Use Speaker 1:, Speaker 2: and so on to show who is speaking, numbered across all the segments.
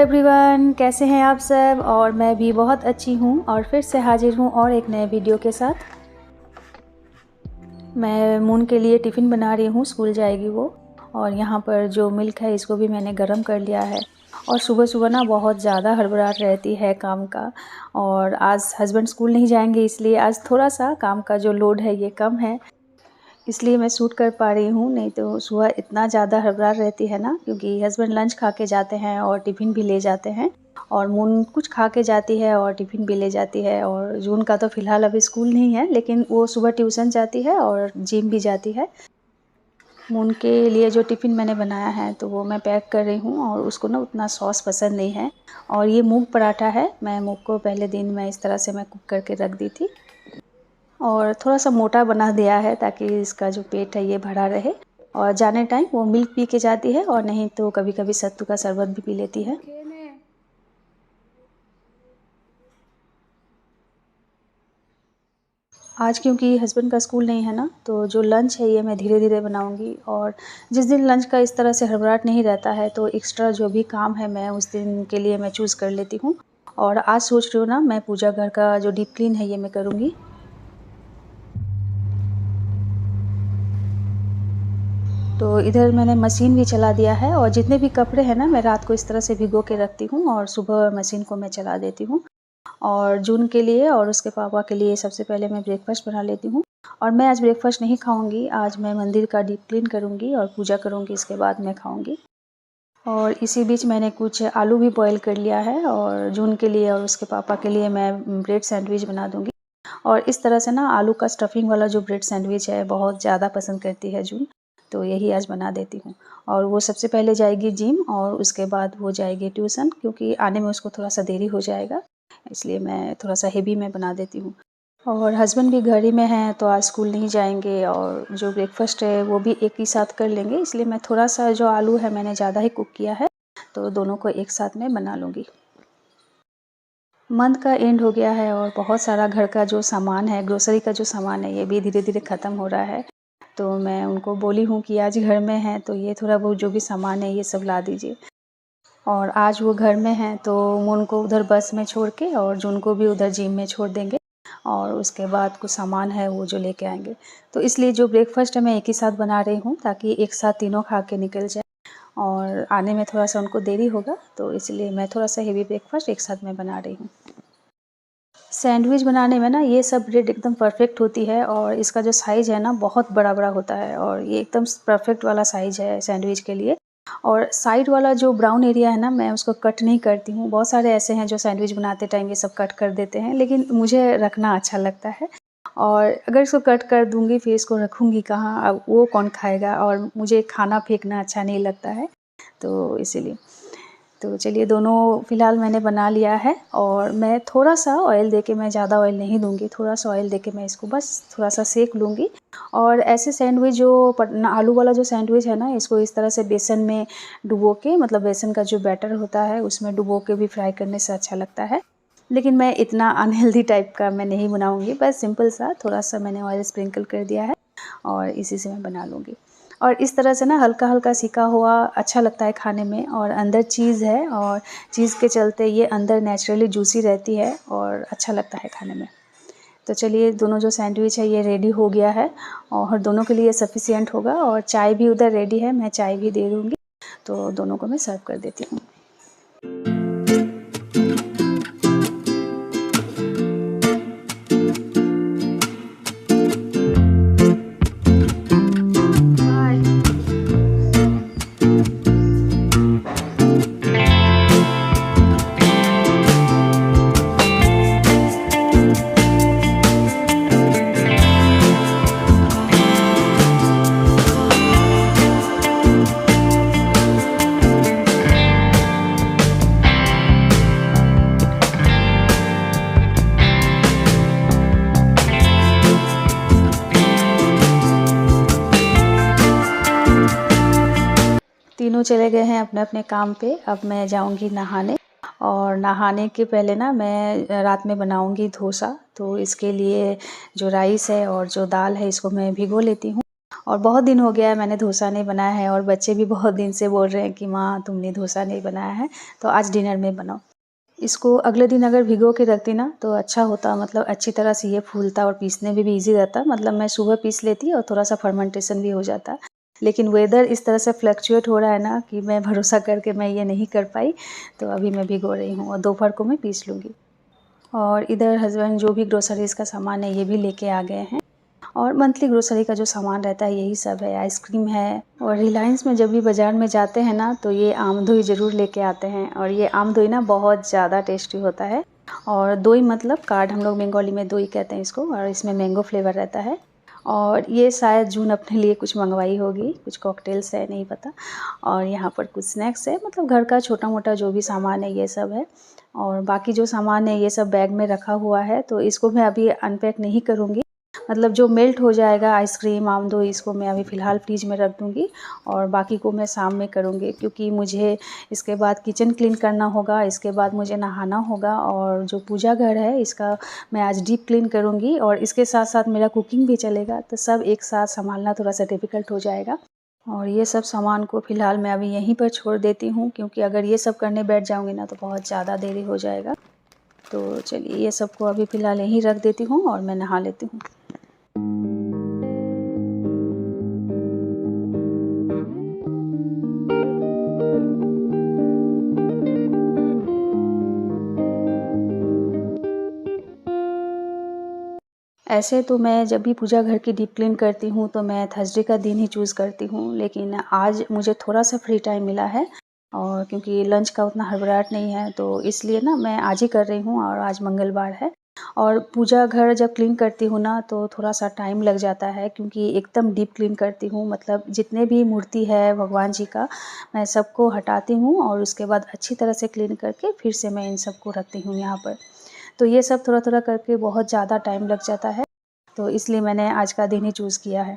Speaker 1: Everyone, कैसे हैं आप सब। और मैं भी बहुत अच्छी हूँ और फिर से हाजिर हूँ और एक नए वीडियो के साथ। मैं मून के लिए टिफ़िन बना रही हूँ, स्कूल जाएगी वो। और यहाँ पर जो मिल्क है इसको भी मैंने गर्म कर लिया है। और सुबह सुबह ना बहुत ज़्यादा हड़बड़ाहट रहती है काम का। और आज हस्बैंड स्कूल नहीं जाएंगे, इसलिए आज थोड़ा सा काम का जो लोड है ये कम है, इसलिए मैं शूट कर पा रही हूँ। नहीं तो सुबह इतना ज़्यादा हड़बड़ाहट रहती है ना, क्योंकि हस्बैंड लंच खा के जाते हैं और टिफ़िन भी ले जाते हैं। और मून कुछ खा के जाती है और टिफ़िन भी ले जाती है। और जून का तो फ़िलहाल अभी स्कूल नहीं है, लेकिन वो सुबह ट्यूशन जाती है और जिम भी जाती है। मून के लिए जो टिफ़िन मैंने बनाया है तो वो मैं पैक कर रही हूँ। और उसको ना उतना सॉस पसंद नहीं है। और ये मूंग पराठा है। मैं मूंग को पहले दिन मैं इस तरह से मैं कुक करके रख दी थी और थोड़ा सा मोटा बना दिया है ताकि इसका जो पेट है ये भरा रहे। और जाने टाइम वो मिल्क पी के जाती है, और नहीं तो कभी कभी सत्तू का शरबत भी पी लेती है। आज क्योंकि हस्बैंड का स्कूल नहीं है ना, तो जो लंच है ये मैं धीरे धीरे बनाऊंगी। और जिस दिन लंच का इस तरह से हड़बड़ाहट नहीं रहता है तो एक्स्ट्रा जो भी काम है मैं उस दिन के लिए मैं चूज़ कर लेती हूँ। और आज सोच रही हूँ ना, मैं पूजा घर का जो डीप क्लीन है ये मैं करूँगी। तो इधर मैंने मशीन भी चला दिया है। और जितने भी कपड़े हैं ना, मैं रात को इस तरह से भिगो के रखती हूँ और सुबह मशीन को मैं चला देती हूँ। और जून के लिए और उसके पापा के लिए सबसे पहले मैं ब्रेकफास्ट बना लेती हूँ। और मैं आज ब्रेकफास्ट नहीं खाऊंगी, आज मैं मंदिर का डीप क्लीन करूँगी और पूजा करूँगी, इसके बाद मैं खाऊँगी। और इसी बीच मैंने कुछ आलू भी बॉईल कर लिया है, और जून के लिए और उसके पापा के लिए मैं ब्रेड सैंडविच बना दूँगी। और इस तरह से ना आलू का स्टफिंग वाला जो ब्रेड सैंडविच है बहुत ज़्यादा पसंद करती है जून, तो यही आज बना देती हूँ। और वो सबसे पहले जाएगी जिम और उसके बाद वो जाएगी ट्यूशन, क्योंकि आने में उसको थोड़ा सा देरी हो जाएगा, इसलिए मैं थोड़ा सा हेवी में बना देती हूँ। और हस्बैंड भी घर ही में हैं तो आज स्कूल नहीं जाएंगे, और जो ब्रेकफास्ट है वो भी एक ही साथ कर लेंगे, इसलिए मैं थोड़ा सा जो आलू है मैंने ज़्यादा ही कुक किया है, तो दोनों को एक साथ में बना लूँगी। मंथ का एंड हो गया है और बहुत सारा घर का जो सामान है, ग्रोसरी का जो सामान है, ये भी धीरे धीरे ख़त्म हो रहा है। तो मैं उनको बोली हूँ कि आज घर में हैं तो ये थोड़ा बहुत जो भी सामान है ये सब ला दीजिए। और आज वो घर में हैं तो वो उनको उधर बस में छोड़ के और जून को भी उधर जिम में छोड़ देंगे। और उसके बाद कुछ सामान है वो जो लेके आएंगे। तो इसलिए जो ब्रेकफास्ट है मैं एक ही साथ बना रही हूँ, ताकि एक साथ तीनों खा के निकल जाए। और आने में थोड़ा सा उनको देरी होगा, तो इसलिए मैं थोड़ा सा हेवी ब्रेकफास्ट एक साथ में बना रही हूँ। सैंडविच बनाने में ना ये सब ब्रेड एकदम परफेक्ट होती है, और इसका जो साइज़ है ना बहुत बड़ा बड़ा होता है, और ये एकदम परफेक्ट वाला साइज़ है सैंडविच के लिए। और साइड वाला जो ब्राउन एरिया है ना, मैं उसको कट नहीं करती हूँ। बहुत सारे ऐसे हैं जो सैंडविच बनाते टाइम ये सब कट कर देते हैं, लेकिन मुझे रखना अच्छा लगता है। और अगर इसको कट कर दूँगी फिर इसको रखूँगी कहाँ, अब वो कौन खाएगा, और मुझे खाना फेंकना अच्छा नहीं लगता है, तो इसीलिए। तो चलिए, दोनों फ़िलहाल मैंने बना लिया है। और मैं थोड़ा सा ऑयल देके, मैं ज़्यादा ऑयल नहीं दूँगी, थोड़ा सा ऑयल देके मैं इसको बस थोड़ा सा सेक लूँगी। और ऐसे सैंडविच जो आलू वाला जो सैंडविच है ना, इसको इस तरह से बेसन में डुबो के, मतलब बेसन का जो बैटर होता है उसमें डुबो के भी फ्राई करने से अच्छा लगता है। लेकिन मैं इतना अनहेल्दी टाइप का मैं नहीं बनाऊँगी, बस सिंपल सा थोड़ा सा मैंने ऑयल स्प्रिंकल कर दिया है और इसी से मैं बना लूँगी। और इस तरह से ना हल्का हल्का सिका हुआ अच्छा लगता है खाने में। और अंदर चीज़ है, और चीज़ के चलते ये अंदर नेचुरली जूसी रहती है और अच्छा लगता है खाने में। तो चलिए, दोनों जो सैंडविच है ये रेडी हो गया है, और दोनों के लिए सफिशिएंट होगा। और चाय भी उधर रेडी है, मैं चाय भी दे दूँगी, तो दोनों को मैं सर्व कर देती हूँ। तीनों चले गए हैं अपने अपने काम पे। अब मैं जाऊंगी नहाने, और नहाने के पहले ना मैं रात में बनाऊंगी डोसा। तो इसके लिए जो राइस है और जो दाल है इसको मैं भिगो लेती हूँ। और बहुत दिन हो गया है मैंने डोसा नहीं बनाया है और बच्चे भी बहुत दिन से बोल रहे हैं कि माँ तुमने डोसा नहीं बनाया है, तो आज डिनर में बनाओ। इसको अगले दिन अगर भिगो के रखती ना तो अच्छा होता, मतलब अच्छी तरह से ये फूलता और पीसने में भी ईज़ी रहता। मतलब मैं सुबह पीस लेती और थोड़ा सा फर्मेंटेशन भी हो जाता। लेकिन वेदर इस तरह से फ्लक्चुएट हो रहा है ना कि मैं भरोसा करके मैं ये नहीं कर पाई, तो अभी मैं भिगो रही हूँ और दोपहर को मैं पीस लूँगी। और इधर हस्बैंड जो भी ग्रोसरीज़ का सामान है ये भी लेके आ गए हैं। और मंथली ग्रोसरी का जो सामान रहता है यही सब है, आइसक्रीम है। और रिलायंस में जब भी बाज़ार में जाते हैं ना तो ये आम दोई ज़रूर लेके आते हैं, और ये आम दोई ना बहुत ज़्यादा टेस्टी होता है। और दोई मतलब कार्ड, हम लोग बंगाली में दोई कहते हैं इसको, और इसमें मैंगो फ्लेवर रहता है। और ये शायद जून अपने लिए कुछ मंगवाई होगी, कुछ कॉकटेल्स है नहीं पता। और यहाँ पर कुछ स्नैक्स है, मतलब घर का छोटा मोटा जो भी सामान है ये सब है। और बाकी जो सामान है ये सब बैग में रखा हुआ है, तो इसको मैं अभी अनपैक नहीं करूँगी। मतलब जो मेल्ट हो जाएगा आइसक्रीम, आमदो, इसको मैं अभी फ़िलहाल फ्रिज में रख दूँगी और बाकी को मैं शाम में करूँगी, क्योंकि मुझे इसके बाद किचन क्लीन करना होगा, इसके बाद मुझे नहाना होगा, और जो पूजा घर है इसका मैं आज डीप क्लीन करूँगी, और इसके साथ साथ मेरा कुकिंग भी चलेगा, तो सब एक साथ संभालना थोड़ा सा डिफ़िकल्ट हो जाएगा। और ये सब सामान को फ़िलहाल मैं अभी यहीं पर छोड़ देती हूँ, क्योंकि अगर ये सब करने बैठ जाऊँगी ना तो बहुत ज़्यादा देरी हो जाएगा। तो चलिए ये सबको अभी फ़िलहाल यहीं रख देती हूँ और मैं नहा लेती हूँ। ऐसे तो मैं जब भी पूजा घर की डीप क्लीन करती हूँ तो मैं थर्सडे का दिन ही चूज़ करती हूँ, लेकिन आज मुझे थोड़ा-सा फ्री टाइम मिला है, और क्योंकि लंच का उतना हड़बड़ाहट नहीं है तो इसलिए ना मैं आज ही कर रही हूँ, और आज मंगलवार है। और पूजा घर जब क्लीन करती हूँ ना तो थोड़ा-सा टाइम लग जाता है, क्योंकि एकदम डीप क्लीन करती हूँ, मतलब जितने भी मूर्ति है भगवान जी का, मैं सबको हटाती हूँ और उसके बाद अच्छी तरह से क्लीन करके फिर से मैं इन सबको रखती हूँ यहाँ पर। तो ये सब थोड़ा-थोड़ा करके बहुत ज़्यादा टाइम लग जाता है, तो इसलिए मैंने आज का दिन ही चूज़ किया है।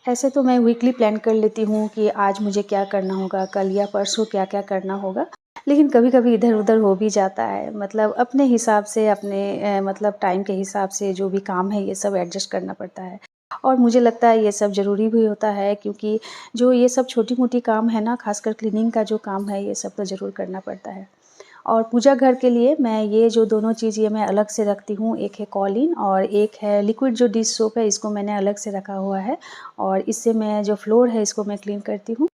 Speaker 1: ऐसे तो मैं वीकली प्लान कर लेती हूँ कि आज मुझे क्या करना होगा, कल या परसों क्या-क्या करना होगा। लेकिन कभी-कभी इधर-उधर हो भी जाता है, मतलब अपने हिसाब से, अपने मतलब टाइम के हिसाब से जो भी काम है ये सब एडजस्ट करना पड़ता है। और मुझे लगता है ये सब ज़रूरी भी होता है, क्योंकि जो ये सब छोटी-मोटी काम है ना, ख़ासकर क्लीनिंग का जो काम है ये सब तो ज़रूर करना पड़ता है। और पूजा घर के लिए मैं ये जो दोनों चीज़ ये मैं अलग से रखती हूँ, एक है कॉलिन और एक है लिक्विड जो डिश सोप है, इसको मैंने अलग से रखा हुआ है, और इससे मैं जो फ्लोर है इसको मैं क्लीन करती हूँ।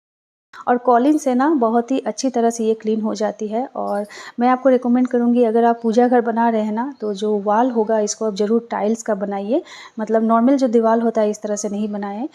Speaker 1: और कॉलिन से ना बहुत ही अच्छी तरह से ये क्लीन हो जाती है, और मैं आपको रिकमेंड करूँगी, अगर आप पूजा घर बना रहे हैं ना तो जो वॉल होगा इसको आप ज़रूर टाइल्स का बनाइए, मतलब नॉर्मल जो दीवार होता है इस तरह से नहीं बनाएँ।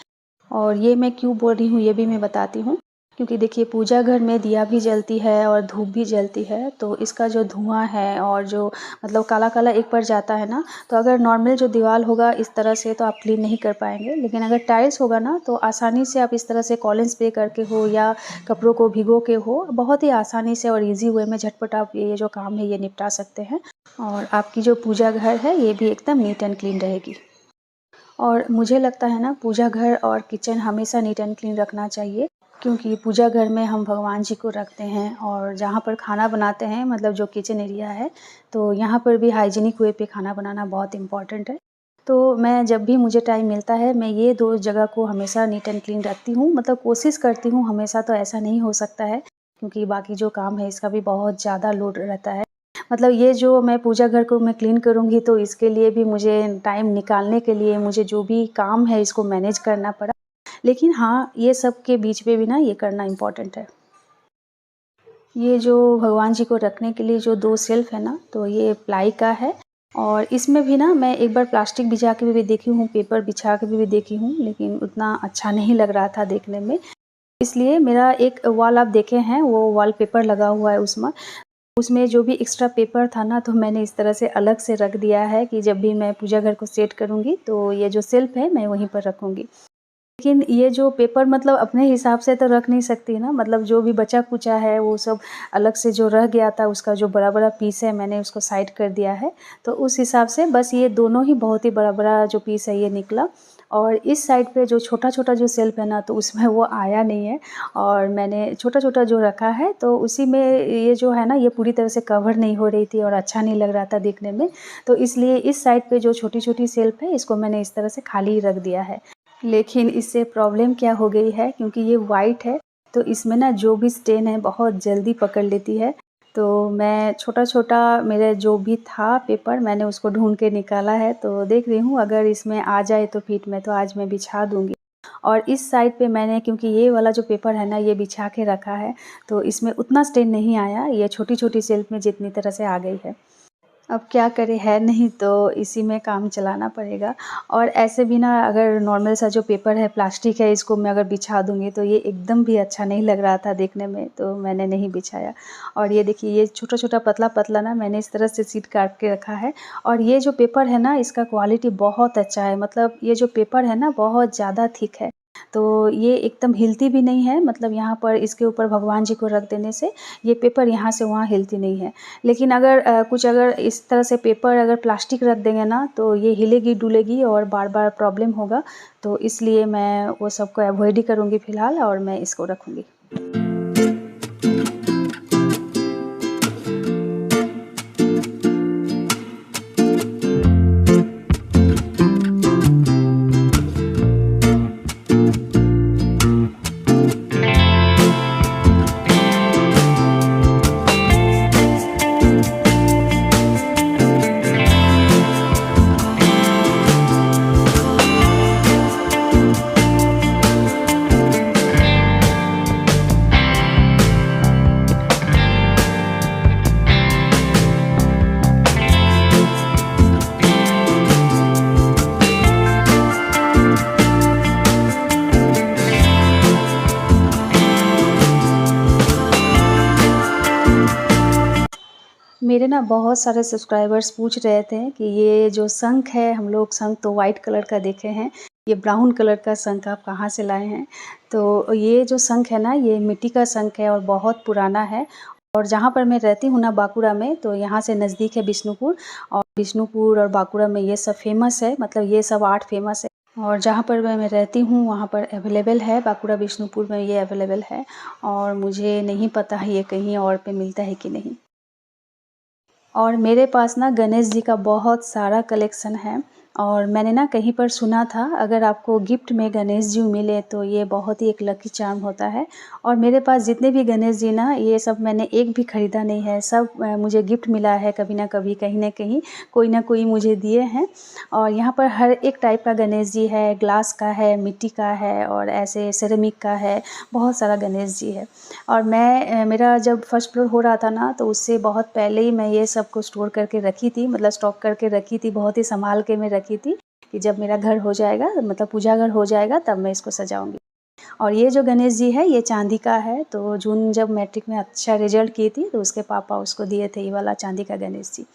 Speaker 1: और ये मैं क्यों बोल रही हूँ ये भी मैं बताती हूँ, क्योंकि देखिए पूजा घर में दिया भी जलती है और धूप भी जलती है, तो इसका जो धुआं है और जो मतलब काला-काला एक पड़ जाता है ना, तो अगर नॉर्मल जो दीवार होगा इस तरह से तो आप क्लीन नहीं कर पाएँगे। लेकिन अगर टाइल्स होगा ना तो आसानी से आप इस तरह से कॉलिन स्प्रे करके हो या कपड़ों को भिगो के हो, बहुत ही आसानी से और ईज़ी वे में झटपट आप ये जो काम है ये निपटा सकते हैं, और आपकी जो पूजा घर है ये भी एकदम नीट एंड क्लीन रहेगी। और मुझे लगता है ना पूजा घर और किचन हमेशा नीट एंड क्लीन रखना चाहिए, क्योंकि पूजा घर में हम भगवान जी को रखते हैं, और जहाँ पर खाना बनाते हैं मतलब जो किचन एरिया है, तो यहाँ पर भी हाइजीनिक वे पे खाना बनाना बहुत इम्पॉर्टेंट है। तो मैं जब भी मुझे टाइम मिलता है मैं ये 2 जगह को हमेशा नीट एंड क्लीन रखती हूँ, मतलब कोशिश करती हूँ, हमेशा तो ऐसा नहीं हो सकता है, क्योंकि बाकी जो काम है इसका भी बहुत ज़्यादा लोड रहता है। मतलब ये जो मैं पूजा घर को मैं क्लीन करूँगी तो इसके लिए भी मुझे टाइम निकालने के लिए मुझे जो भी काम है इसको मैनेज करना पड़ा। लेकिन हाँ, ये सब के बीच में भी ना ये करना इम्पोर्टेंट है। ये जो भगवान जी को रखने के लिए जो 2 शेल्फ़ है ना, तो ये प्लाई का है, और इसमें भी ना मैं एक बार प्लास्टिक बिछा के भी देखी हूँ, पेपर बिछा के भी देखी हूँ, लेकिन उतना अच्छा नहीं लग रहा था देखने में। इसलिए मेरा एक वॉल आप देखे हैं, वो वॉलपेपर लगा हुआ है उसमें। उसमें जो भी एक्स्ट्रा पेपर था ना तो मैंने इस तरह से अलग से रख दिया है कि जब भी मैं पूजा घर को सेट करूँगी तो ये जो शेल्फ़ है मैं वहीं पर रखूँगी। लेकिन ये जो पेपर मतलब अपने हिसाब से तो रख नहीं सकती ना, मतलब जो भी बचा-कुचा है वो सब अलग से जो रह गया था उसका जो बड़ा-बड़ा पीस है मैंने उसको साइड कर दिया है। तो उस हिसाब से बस ये दोनों ही बहुत ही बड़ा-बड़ा जो पीस है ये निकला, और इस साइड पे जो छोटा-छोटा जो शेल्फ़ है ना तो उसमें वो आया नहीं है, और मैंने छोटा-छोटा जो रखा है तो उसी में ये जो है ना ये पूरी तरह से कवर नहीं हो रही थी और अच्छा नहीं लग रहा था देखने में। तो इसलिए इस साइड पे जो छोटी-छोटी शेल्फ़ है इसको मैंने इस तरह से खाली रख दिया है। लेकिन इससे प्रॉब्लम क्या हो गई है, क्योंकि ये वाइट है तो इसमें ना जो भी स्टेन है बहुत जल्दी पकड़ लेती है। तो मैं छोटा-छोटा मेरा जो भी था पेपर मैंने उसको ढूँढ के निकाला है, तो देख रही हूँ अगर इसमें आ जाए तो फिट में तो आज मैं बिछा दूँगी। और इस साइड पे मैंने, क्योंकि ये वाला जो पेपर है ना ये बिछा के रखा है, तो इसमें उतना स्टेन नहीं आया, ये छोटी-छोटी शेल्फ में जितनी तरह से आ गई है। अब क्या करें, है नहीं तो इसी में काम चलाना पड़ेगा। और ऐसे भी ना अगर नॉर्मल सा जो पेपर है प्लास्टिक है, इसको मैं अगर बिछा दूँगी तो ये एकदम भी अच्छा नहीं लग रहा था देखने में, तो मैंने नहीं बिछाया। और ये देखिए ये छोटा-छोटा पतला-पतला ना मैंने इस तरह से शीट काट के रखा है। और ये जो पेपर है ना इसका क्वालिटी बहुत अच्छा है, मतलब ये जो पेपर है ना बहुत ज़्यादा थिक है। तो ये एकदम हिलती भी नहीं है, मतलब यहाँ पर इसके ऊपर भगवान जी को रख देने से ये पेपर यहाँ से वहाँ हिलती नहीं है। लेकिन अगर कुछ अगर इस तरह से पेपर अगर प्लास्टिक रख देंगे ना तो ये हिलेगी डुलेगी और बार-बार प्रॉब्लम होगा। तो इसलिए मैं वो सब को अवॉइड ही करूँगी फ़िलहाल, और मैं इसको रखूँगी। मेरे ना बहुत सारे सब्सक्राइबर्स पूछ रहे थे कि ये जो शंख है, हम लोग शंख तो वाइट कलर का देखे हैं, ये ब्राउन कलर का शंख आप कहाँ से लाए हैं? तो ये जो शंख है ना, ये मिट्टी का शंख है और बहुत पुराना है। और जहाँ पर मैं रहती हूँ ना बाँकुड़ा में, तो यहाँ से नज़दीक है बिष्णुपुर, और बिष्णुपुर और बाँकुड़ा में ये सब फ़ेमस है, मतलब ये सब आर्ट फ़ेमस है। और जहाँ पर मैं रहती हूँ वहाँ पर अवेलेबल है, बाँकुड़ा बिष्णुपुर में ये अवेलेबल है, और मुझे नहीं पता है ये कहीं और पे मिलता है कि नहीं। और मेरे पास ना गणेश जी का बहुत सारा कलेक्शन है। और मैंने ना कहीं पर सुना था अगर आपको गिफ्ट में गणेश जी मिले तो ये बहुत ही एक लकी चार्म होता है। और मेरे पास जितने भी गणेश जी ना ये सब मैंने एक भी ख़रीदा नहीं है, सब मुझे गिफ्ट मिला है कभी ना कभी, कहीं ना कहीं कोई ना कोई मुझे दिए हैं। और यहाँ पर हर एक टाइप का गणेश जी है, ग्लास का है, मिट्टी का है, और ऐसे सेरेमिक का है, बहुत सारा गणेश जी है। और मैं मेरा जब फर्स्ट फ्लोर हो रहा था ना तो उससे बहुत पहले ही मैं ये सब को स्टोर करके रखी थी, मतलब स्टॉक करके रखी थी, बहुत ही संभाल के मैं रखी थी कि जब मेरा घर हो जाएगा, मतलब पूजा घर हो जाएगा, तब मैं इसको सजाऊंगी। और ये जो गणेश जी है ये चांदी का है, तो जून जब मैट्रिक में अच्छा रिजल्ट की थी तो उसके पापा उसको दिए थे ये वाला चांदी का गणेश जी।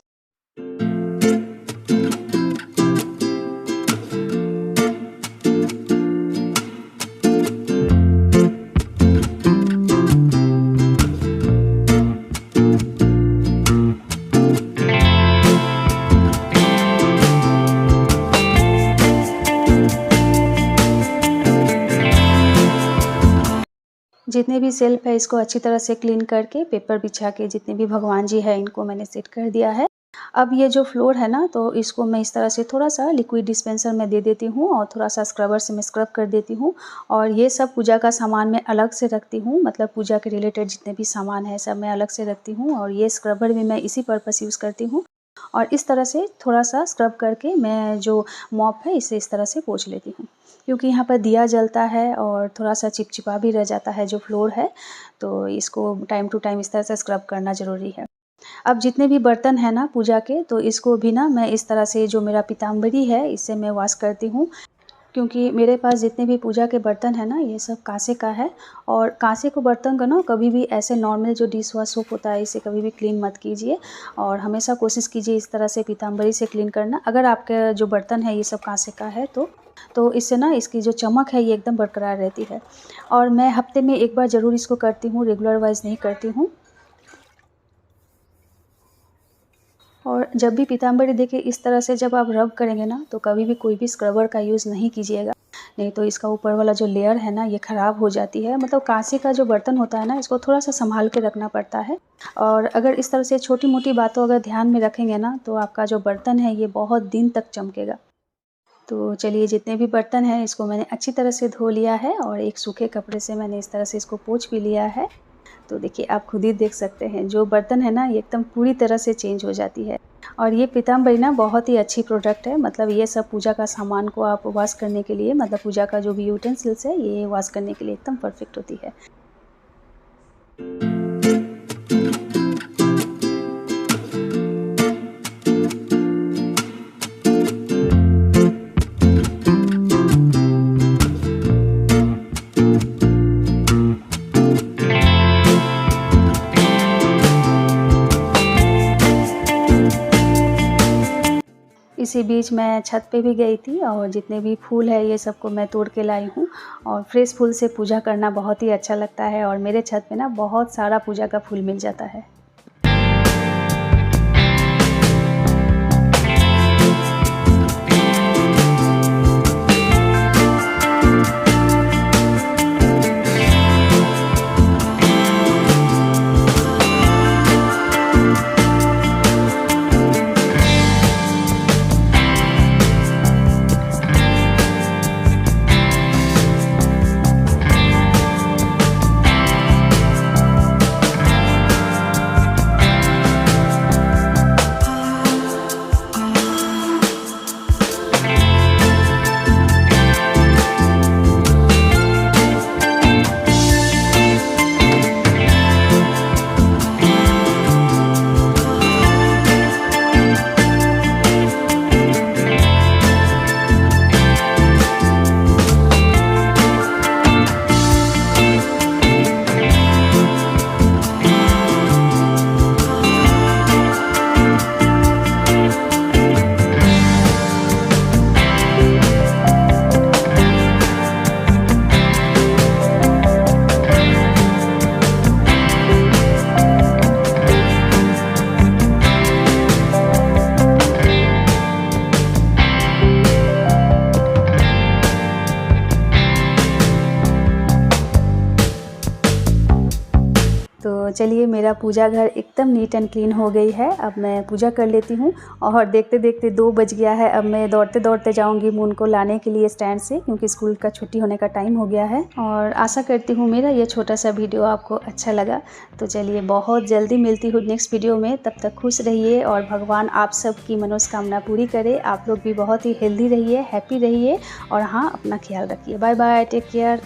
Speaker 1: जितने भी शेल्फ है इसको अच्छी तरह से क्लीन करके पेपर बिछा के जितने भी भगवान जी है इनको मैंने सेट कर दिया है। अब ये जो फ्लोर है ना तो इसको मैं इस तरह से थोड़ा-सा लिक्विड डिस्पेंसर में दे देती हूँ और थोड़ा-सा स्क्रबर से मैं स्क्रब कर देती हूँ। और ये सब पूजा का सामान मैं अलग से रखती हूँ, मतलब पूजा के रिलेटेड जितने भी सामान है सब मैं अलग से रखती हूँ, और ये स्क्रबर भी मैं इसी पर्पस यूज़ करती हूँ। और इस तरह से थोड़ा-सा स्क्रब करके मैं जो मॉप है इसे इस तरह से पोंछ लेती हूँ। क्योंकि यहाँ पर दिया जलता है और थोड़ा-सा चिपचिपा भी रह जाता है जो फ्लोर है, तो इसको टाइम टू टाइम इस तरह से स्क्रब करना ज़रूरी है। अब जितने भी बर्तन हैं ना पूजा के, तो इसको भी ना मैं इस तरह से जो मेरा पीताम्बरी है इससे मैं वॉश करती हूँ। क्योंकि मेरे पास जितने भी पूजा के बर्तन हैं ना ये सब काँसे का है। और काँसे को बर्तन को ना कभी भी ऐसे नॉर्मल जो डिश वॉश सोप होता है इसे कभी भी क्लीन मत कीजिए, और हमेशा कोशिश कीजिए इस तरह से पीताम्बरी से क्लीन करना। अगर आपका जो बर्तन है ये सब काँसे का है तो इससे ना इसकी जो चमक है ये एकदम बरकरार रहती है। और मैं हफ्ते में एक बार ज़रूर इसको करती हूँ, रेगुलर वाइज़ नहीं करती हूँ। और जब भी पीताम्बरी देखिए इस तरह से जब आप रब करेंगे ना तो कभी भी कोई भी स्क्रबर का यूज़ नहीं कीजिएगा, नहीं तो इसका ऊपर वाला जो लेयर है ना ये ख़राब हो जाती है। मतलब कांसे का जो बर्तन होता है ना इसको थोड़ा-सा सँभाल के रखना पड़ता है। और अगर इस तरह से छोटी-मोटी बातों अगर ध्यान में रखेंगे ना तो आपका जो बर्तन है ये बहुत दिन तक चमकेगा। तो चलिए जितने भी बर्तन हैं इसको मैंने अच्छी तरह से धो लिया है और एक सूखे कपड़े से मैंने इस तरह से इसको पोंछ भी लिया है। तो देखिए आप खुद ही देख सकते हैं जो बर्तन है ना ये एकदम पूरी तरह से चेंज हो जाती है। और ये पीताम्बरी ना बहुत ही अच्छी प्रोडक्ट है, मतलब ये सब पूजा का सामान को आप वॉश करने के लिए, मतलब पूजा का जो भी यूटेंसिल्स है ये वॉश करने के लिए एकदम परफेक्ट होती है। इसी बीच मैं छत पे भी गई थी और जितने भी फूल है ये सबको मैं तोड़ के लाई हूँ। और फ्रेश फूल से पूजा करना बहुत ही अच्छा लगता है और मेरे छत पे ना बहुत सारा पूजा का फूल मिल जाता है। तो चलिए मेरा पूजा घर एकदम नीट एंड क्लीन हो गई है। अब मैं पूजा कर लेती हूँ और देखते देखते 2 बज गया है। अब मैं दौड़ते दौड़ते जाऊँगी मून को लाने के लिए स्टैंड से, क्योंकि स्कूल का छुट्टी होने का टाइम हो गया है। और आशा करती हूँ मेरा ये छोटा सा वीडियो आपको अच्छा लगा। तो चलिए बहुत जल्दी मिलती हूँ नेक्स्ट वीडियो में, तब तक खुश रहिए और भगवान आप सबकी मनोकामना पूरी करे। आप लोग भी बहुत ही हेल्दी रहिए, हैप्पी रहिए और हाँ अपना ख्याल रखिए। Bye bye, take care.